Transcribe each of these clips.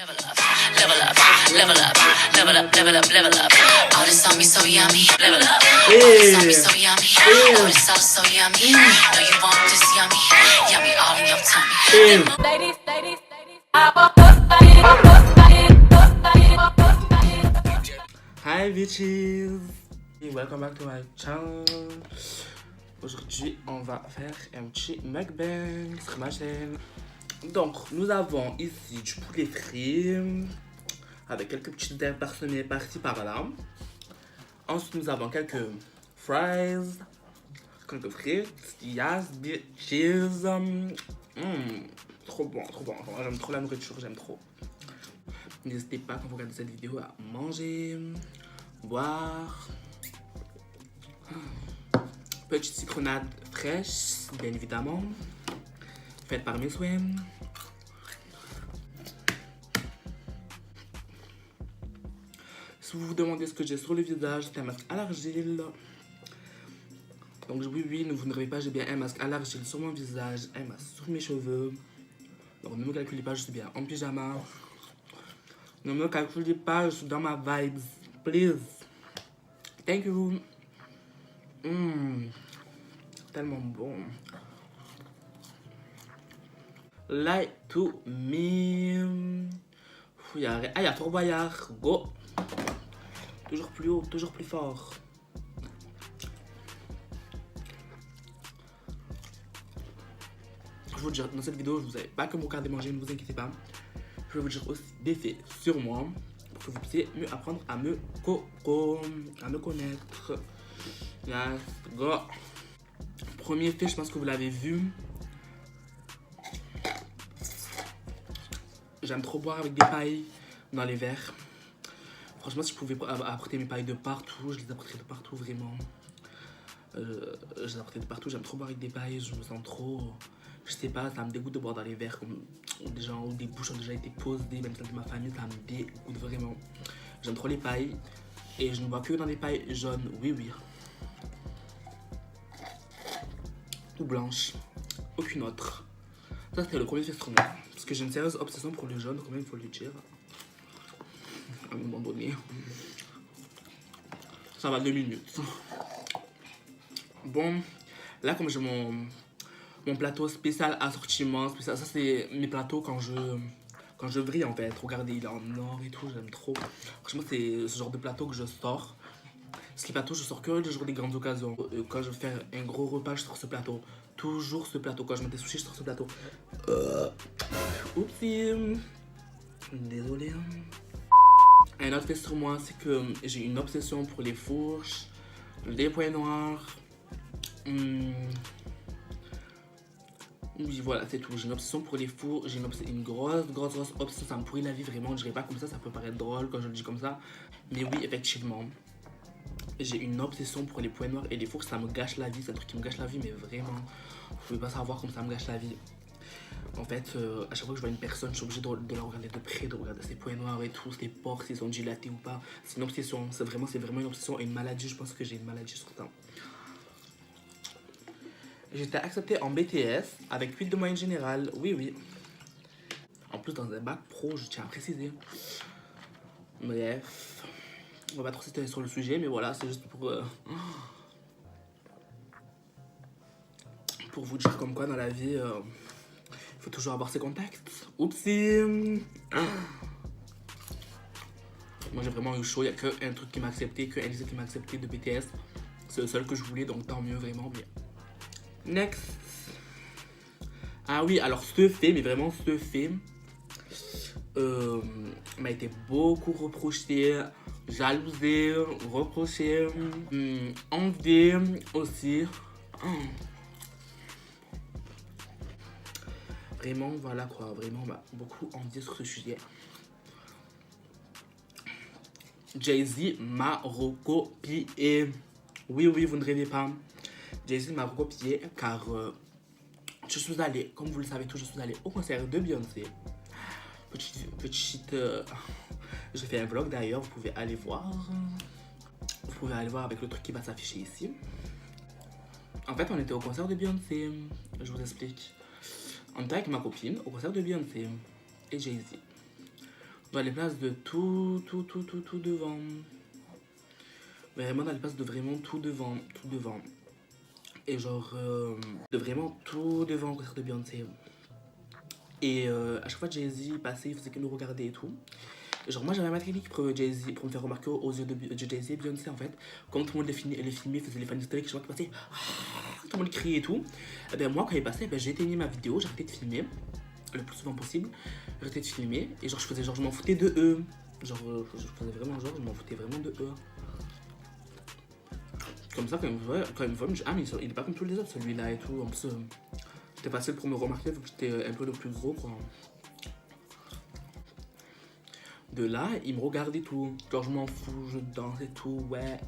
Level up, level up, level up, level up, level up, level up. Oh, this on me so yummy. Level up. Oh, this on me so yummy. Oh, this sauce so yummy. No, you want this yummy, yummy all in your tummy. Ladies, ladies, ladies. Hi bitches! Welcome back to my channel. Aujourd'hui, on va faire un petit mukbang sur ma chaîne. Donc, nous avons ici du poulet frit avec quelques petites herbes parsemées par-ci par-là. Ensuite, nous avons quelques fries, quelques frites. Yes, bitches! Trop bon, trop bon. Enfin, j'aime trop la nourriture, j'aime trop. N'hésitez pas quand vous regardez cette vidéo à manger, boire. Petite citronnade fraîche, bien évidemment. Faite par mes soins. Si vous vous demandez ce que j'ai sur le visage, c'est un masque à l'argile. Donc oui, vous ne rêvez pas, j'ai bien un masque à l'argile sur mon visage, un masque sur mes cheveux. Donc ne me calculez pas, je suis bien en pyjama. Ne me calculez pas, je suis dans ma vibes. Please. Thank you. Tellement bon. Like to me. Il y a Fort Boyard. Go. Toujours plus haut, toujours plus fort. Je vais vous dire, dans cette vidéo, je vous avais pas que mon regarder manger, ne vous inquiétez pas. Je vais vous dire aussi des faits sur moi pour que vous puissiez mieux apprendre à me connaître. Let's go. Premier fait, je pense que vous l'avez vu. J'aime trop boire avec des pailles dans les verres. Franchement, si je pouvais apporter mes pailles de partout, je les apporterais de partout, vraiment. Je les apporterais de partout, j'aime trop boire avec des pailles, je me sens trop... Je sais pas, ça me dégoûte de boire dans les verres comme des gens où des bouches ont déjà été posées, même celles de ma famille, ça me dégoûte vraiment. J'aime trop les pailles et je ne bois que dans des pailles jaunes, oui. Ou blanches, aucune autre. Ça c'était le premier fait sur moi, parce que j'ai une sérieuse obsession pour le jaune, quand même il faut le dire. À un moment donné. Ça va 2 minutes. Bon, là comme j'ai mon plateau spécial assortiment spécial, ça c'est mes plateaux quand je vrille en fait. Regardez, il est en or et tout, j'aime trop. Franchement, c'est ce genre de plateau que je sors. Ce plateau, je sors que le jour des grandes occasions. Quand je veux faire un gros repas, je sors ce plateau. Toujours ce plateau. Quand je mets des sushis, je sors ce plateau. Oupsie. Désolé. Un autre fait sur moi, c'est que j'ai une obsession pour les fourches, les points noirs. Oui, voilà, c'est tout. J'ai une obsession pour les fours. J'ai une grosse obsession. Ça me pourrit la vie, vraiment. Je dirais pas comme ça peut paraître drôle quand je le dis comme ça. Mais oui, effectivement. J'ai une obsession pour les points noirs et les fours. Ça me gâche la vie. C'est un truc qui me gâche la vie, mais vraiment. Vous pouvez pas savoir comme ça me gâche la vie. En fait, à chaque fois que je vois une personne, je suis obligée de la regarder de près, de regarder ses points noirs et tout, ses pores, s'ils sont dilatés ou pas. C'est une obsession. C'est vraiment une obsession et une maladie. Je pense que j'ai une maladie sur ça. J'étais acceptée en BTS avec 8 de moyenne générale, oui. En plus dans un bac pro, je tiens à préciser. Bref, on va pas trop s'étaler sur le sujet, mais voilà, c'est juste pour vous dire comme quoi dans la vie, il faut toujours avoir ses contacts. Oupsie. Moi j'ai vraiment eu chaud, il n'y a qu'un truc qui m'a accepté, qu'un lycée qui m'a accepté de BTS. C'est le seul que je voulais, donc tant mieux, vraiment bien. Next. Ah oui, alors ce fait, mais vraiment ce fait, m'a été beaucoup reproché, jalousé, reproché, envié aussi. Vraiment, voilà quoi, vraiment, m'a beaucoup envié sur ce sujet. Jay-Z m'a recopié. Oui, vous ne rêvez pas. Jay-Z m'a recopié car je suis allée, comme vous le savez tous, je suis allée au concert de Beyoncé. J'ai fait un vlog d'ailleurs, vous pouvez aller voir. Vous pouvez aller voir avec le truc qui va s'afficher ici. En fait, on était au concert de Beyoncé. Je vous explique. On était avec ma copine au concert de Beyoncé et Jay-Z. Dans les places de tout devant. Vraiment dans les places de vraiment tout devant. Et genre, de vraiment tout devant au concert de Beyoncé. Et à chaque fois Jay-Z passait, il faisait que nous regarder et tout. Et genre moi j'avais ma technique pour Jay-Z, pour me faire remarquer aux yeux de Jay-Z et Beyoncé en fait. Comme tout le monde les filmait, faisait les fans historiques, je vois qu'il passait, tout le monde criait et tout. Et ben moi quand il passait, j'ai éteigné ma vidéo, j'ai arrêté de filmer le plus souvent possible. J'ai arrêté de filmer et genre je faisais genre je m'en foutais de eux. Genre je faisais vraiment genre je m'en foutais vraiment de eux. Comme ça quand il me voit, je me dis ah mais il est pas comme tous les autres celui-là et tout. En plus c'était facile pour me remarquer vu que j'étais un peu le plus gros quoi. De là, il me regarde et tout. Genre, je m'en fous, je danse et tout. Ouais,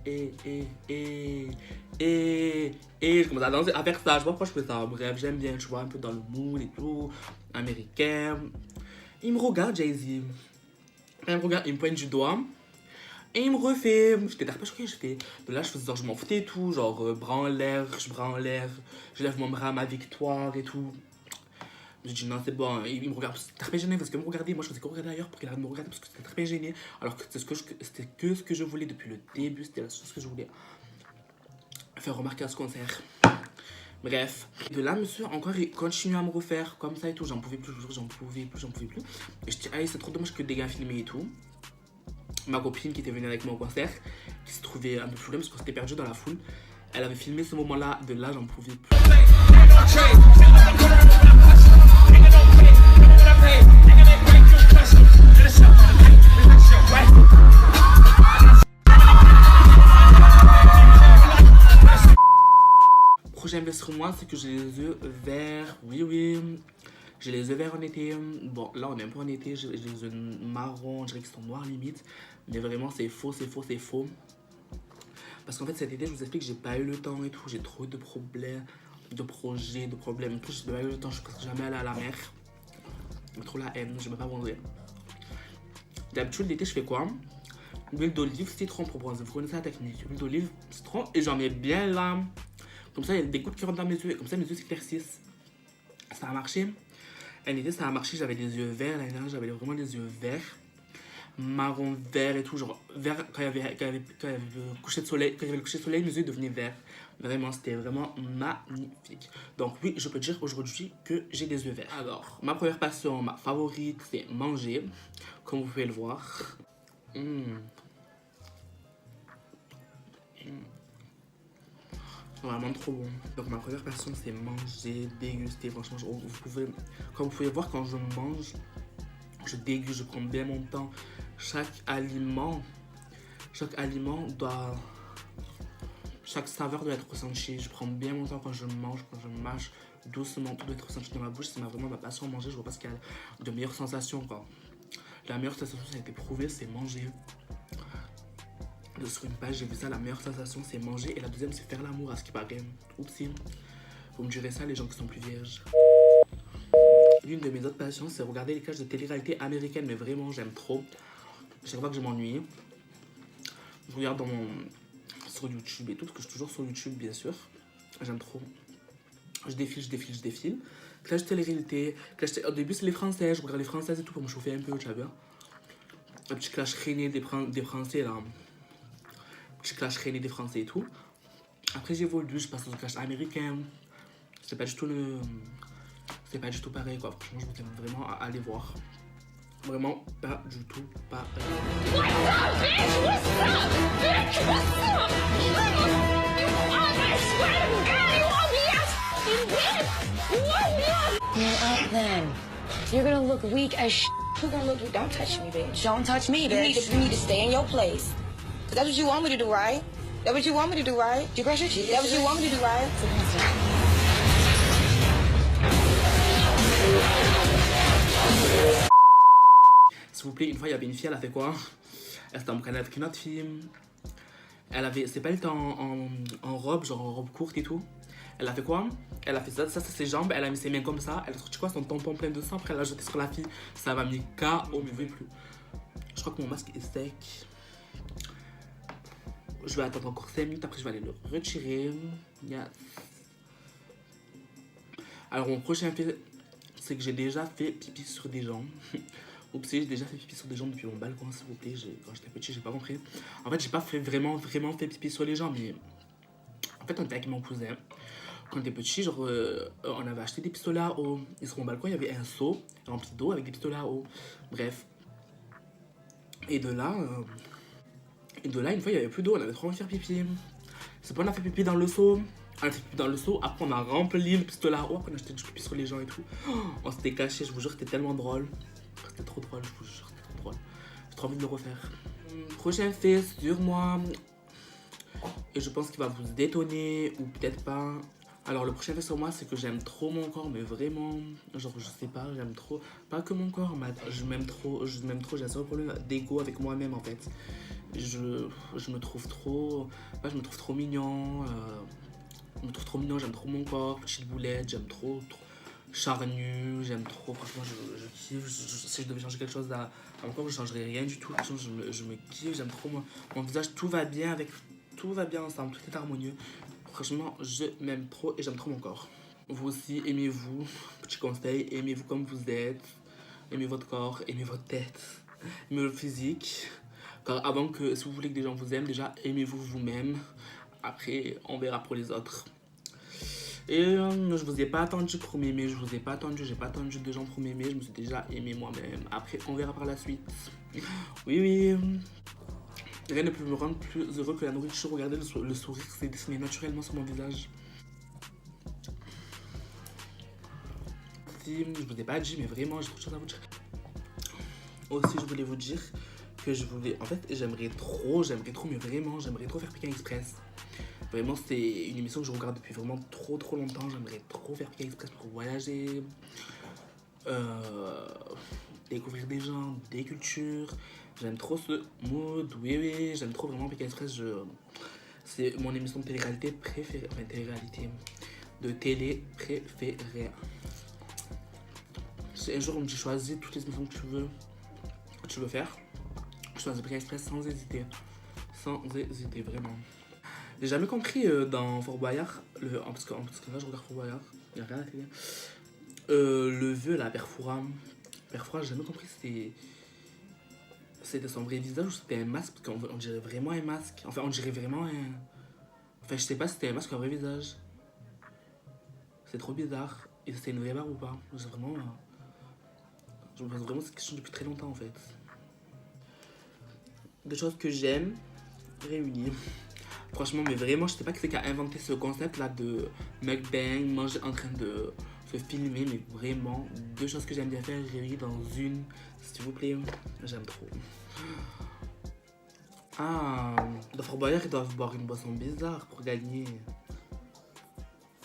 je commence à danser, à faire ça. Je sais pas pourquoi je fais ça. Bref, j'aime bien, tu vois, un peu dans le mood et tout. Américain. Il me regarde, Jay-Z. Il me regarde, il me pointe du doigt. Et il me refait. J'étais pas choquée, je fais. De là, je faisais genre, je m'en foutais et tout. Genre, bras en l'air, je lève mon bras à ma victoire et tout. Je dis non c'est bon, il me regarde, c'était très gêné parce que me regarder, moi je faisais que regarder ailleurs pour qu'il arrête de me regarder parce que c'était très gêné. Alors que c'était que ce que je voulais depuis le début, c'était la chose que je voulais faire remarquer à ce concert. Bref, de là monsieur encore il continue à me refaire comme ça et tout, j'en pouvais plus, j'en pouvais plus. Et je dis ah c'est trop dommage que des gars filmaient et tout. Ma copine qui était venue avec moi au concert, qui se trouvait un peu plus loin parce qu'on s'était perdu dans la foule, elle avait filmé ce moment-là, de là j'en pouvais plus. Prochain invest sur moi, c'est que j'ai les yeux verts. Oui, j'ai les yeux verts en été. Bon, là on est un peu en été, j'ai les yeux marrons, je dirais qu'ils sont noirs limite. Mais vraiment, c'est faux. Parce qu'en fait, cet été, je vous explique, j'ai pas eu le temps et tout. J'ai trop de problèmes, de projets, de problèmes. Tout, j'ai pas eu le temps, je suis presque jamais allée à la mer. J'ai trop la haine, je vais pas bronzer. D'habitude, l'été, je fais quoi? Huile d'olive, citron pour bronzer. Vous connaissez la technique. Huile d'olive, citron, et j'en mets bien là. Comme ça, il y a des gouttes qui rentrent dans mes yeux. Et comme ça, mes yeux s'éclaircissent. Ça a marché. Un été, ça a marché. J'avais les yeux verts. L'année dernière, j'avais vraiment les yeux verts. Marron, vert et tout. Genre, vert, quand il y avait le coucher de soleil, mes yeux devenaient verts. Vraiment, c'était vraiment magnifique. Donc, oui, je peux dire aujourd'hui que j'ai des yeux verts. Alors, ma première passion, ma favorite, c'est manger. Comme vous pouvez le voir. Vraiment trop bon. Donc ma première passion c'est manger, déguster. Franchement, comme vous pouvez voir quand je mange, je déguste, je prends bien mon temps. Chaque aliment doit... Chaque saveur doit être ressentie. Je prends bien mon temps quand je mange, quand je mâche doucement. Tout doit être ressenti dans ma bouche. C'est vraiment ma passion manger. Je vois pas ce qu'il y a de meilleures sensations quoi. La meilleure sensation ça a été prouvé, c'est manger. Sur une page, j'ai vu ça, la meilleure sensation c'est manger et la deuxième c'est faire l'amour à ce qui paraît. Oupsie, vous me direz ça les gens qui sont plus vierges. L'une de mes autres passions c'est regarder les cages de télé-réalité américaine, mais vraiment j'aime trop. Chaque fois que je m'ennuie, je regarde sur YouTube et tout, parce que je suis toujours sur YouTube bien sûr. J'aime trop. Je défile. Clash télé-réalité, au début c'est les français, je regarde les françaises et tout pour me chauffer un peu, tu vois. Un petit clash rené des français là. Petit clash rené des français et tout. Après j'évolue, je passe au clash américain. C'est pas du tout pareil quoi. Franchement je vous aime vraiment à aller voir. Vraiment pas du tout pareil. What's up, bitch? What's up, bitch? What's up? I swear to God, you want me out, bitch? What? You're up then. You're gonna look weak as shit. Who's gonna look weak? Don't touch me, bitch. Don't touch me, bitch. You need to stay in your place. Cause that's what you want me to do, right? That's what you want me to do, right? You brush your teeth. That's what you want me to do, right? S'il vous plaît, une fois il y avait une fille, elle a fait quoi? Elle s'était embrouillée avec une autre fille. Elle avait, c'est pas elle était en robe, genre en robe courte et tout. Elle a fait quoi? Elle a fait ça c'est ses jambes, elle a mis ses mains comme ça. Elle a sorti quoi? Son tampon plein de sang, après elle l'a jeté sur la fille. Ça m'a mis KO, mais je plus. Je crois que mon masque est sec. Je vais attendre encore 5 minutes, après je vais aller le retirer. Yes. Alors mon prochain fait, c'est que j'ai déjà fait pipi sur des gens. Oups, j'ai déjà fait pipi sur des gens depuis mon balcon, s'il vous plaît. Quand j'étais petit, j'ai pas compris. En fait, j'ai pas vraiment fait pipi sur les gens, mais en fait, on était avec mon cousin. Quand on était petit, genre, on avait acheté des pistolets à eau. Et sur mon balcon, il y avait un seau rempli d'eau avec des pistolets à eau. Bref. Et de là, une fois, il y avait plus d'eau, on avait trop envie de faire pipi. C'est pas, on a fait pipi dans le seau. On a fait pipi dans le seau, après on a rempli le pistolet à eau, après on a jeté du pipi sur les gens et tout. On s'était caché, je vous jure, c'était tellement drôle. C'était trop drôle, je vous jure, c'était trop drôle. J'ai trop envie de le refaire. Prochain fait sur moi. Et je pense qu'il va vous détonner, ou peut-être pas. Alors le prochain fait sur moi, c'est que j'aime trop mon corps, mais vraiment, genre je sais pas, j'aime trop, pas que mon corps, mais je m'aime trop, j'ai un seul problème d'ego avec moi-même en fait. Je me trouve trop, je me trouve trop mignon, j'aime trop mon corps, petite boulette, j'aime trop charnu, j'aime trop, franchement je kiffe, si je devais changer quelque chose à mon corps, je changerais rien du tout, franchement je me kiffe, j'aime trop mon visage, tout va bien ensemble, tout est harmonieux. Franchement, je m'aime trop et j'aime trop mon corps. Vous aussi, aimez-vous. Petit conseil, aimez-vous comme vous êtes. Aimez votre corps, aimez votre tête, aimez votre physique. Car avant que, si vous voulez que des gens vous aiment, déjà, aimez-vous vous-même. Après, on verra pour les autres. Et je vous ai pas attendu pour m'aimer, j'ai pas attendu de gens pour m'aimer. Je me suis déjà aimé moi-même. Après, on verra par la suite. Oui. Rien ne peut me rendre plus heureux que la nourriture. Regardez le sourire s'est dessiné naturellement sur mon visage. Si, je vous ai pas dit, mais vraiment, j'ai trop de choses à vous dire. Aussi, je voulais vous dire que en fait, j'aimerais trop, mais vraiment, j'aimerais trop faire Pékin Express. Vraiment, c'est une émission que je regarde depuis vraiment trop longtemps. J'aimerais trop faire Pékin Express pour voyager, découvrir des gens, des cultures. J'aime trop ce mood, oui, j'aime trop vraiment Pékin Express. C'est mon émission de télé-réalité préférée, de télé préférée. Si un jour on me dit choisis toutes les émissions que tu veux faire, je choisis Pékin Express sans hésiter, vraiment. J'ai jamais compris dans Fort Boyard, parce que là je regarde Fort Boyard, il n'y a rien à télé. Le vœu là, Père Fouras, j'ai jamais compris si c'était son vrai visage ou c'était un masque, parce qu'on dirait vraiment un masque. Enfin, on dirait vraiment un... Enfin, je sais pas si c'était un masque ou un vrai visage. C'est trop bizarre. Et c'était une vraie barbe ou pas? Je me pose vraiment cette question depuis très longtemps en fait. Des choses que j'aime réunies. Franchement, mais vraiment, je sais pas qui c'est qui a inventé ce concept là de mukbang, manger en train de se filmer, mais vraiment, deux choses que j'aime bien faire réunies dans une, s'il vous plaît, j'aime trop. Ah, dans Fort Boyard, ils doivent boire une boisson bizarre pour gagner.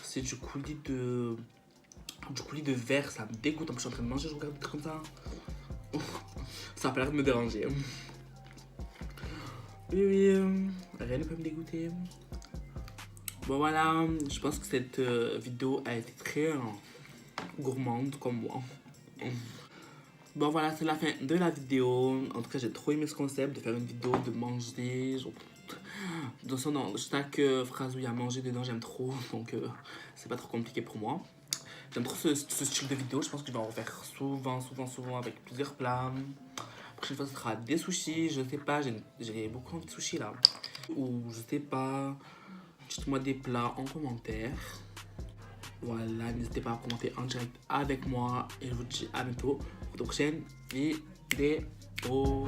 C'est du coulis de verre, ça me dégoûte. En plus, je suis en train de manger, je regarde des trucs comme ça. Ça a pas l'air de me déranger. Oui, rien ne peut me dégoûter. Bon voilà, je pense que cette vidéo a été très gourmande comme moi. Bon voilà, c'est la fin de la vidéo. En tout cas, j'ai trop aimé ce concept de faire une vidéo de manger. Genre, dans chaque phrase où il y a manger dedans, j'aime trop. Donc c'est pas trop compliqué pour moi. J'aime trop ce style de vidéo. Je pense que je vais en refaire souvent avec plusieurs plats. La prochaine fois, ce sera des sushis. Je sais pas, j'ai beaucoup envie de sushis là. Ou je sais pas. Dites-moi des plats en commentaire. Voilà, n'hésitez pas à commenter en direct avec moi. Et je vous dis à bientôt pour de prochaines vidéos.